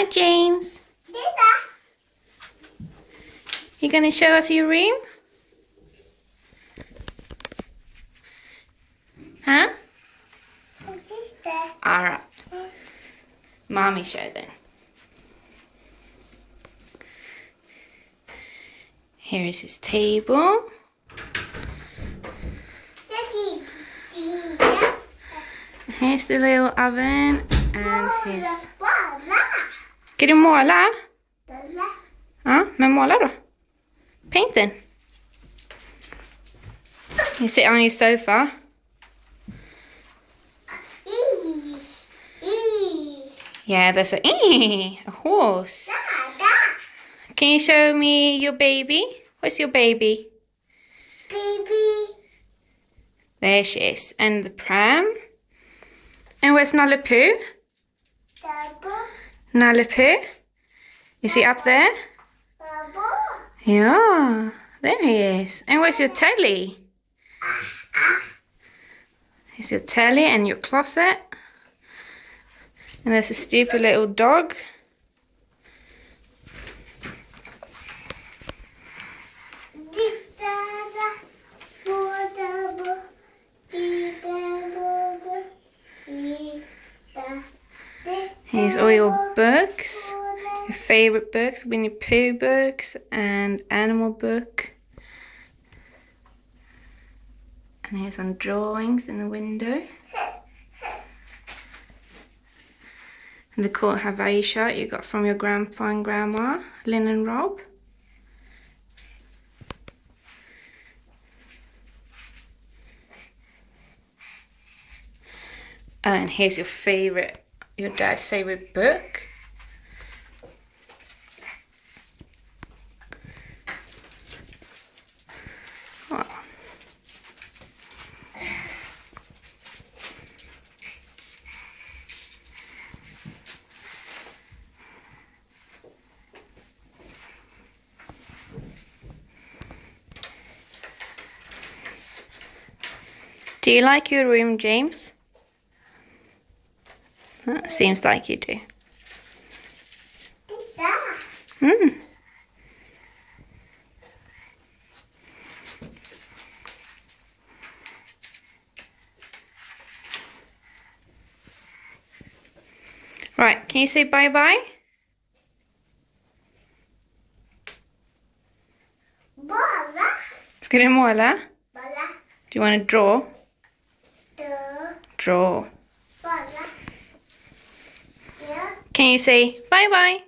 Hi, James. You gonna show us your room? Huh? Alright. Mommy show then. Here is his table. Here's the little oven and his... Ska du måla? Ja, men måla då. Paint then. You sit on your sofa. Yeah, there's a horse. Can you show me your baby? What's your baby? There she is. And the pram. And where's Nalle Puh? Nalle Puh? Is he up there? Yeah, there he is. And where's your telly? Here's your telly and your closet. And there's a stupid little dog. Here's all your books. Your favourite books, Winnie Pooh books and animal book. And here's some drawings in the window. And the cool Hawaii shirt you got from your grandpa and grandma, Lynn and Rob. And here's your dad's favourite book. Oh. Do you like your room, James? Seems like you do. Right, can you say bye-bye? Ska du måla? Do you want to draw? Draw. Can you say bye-bye?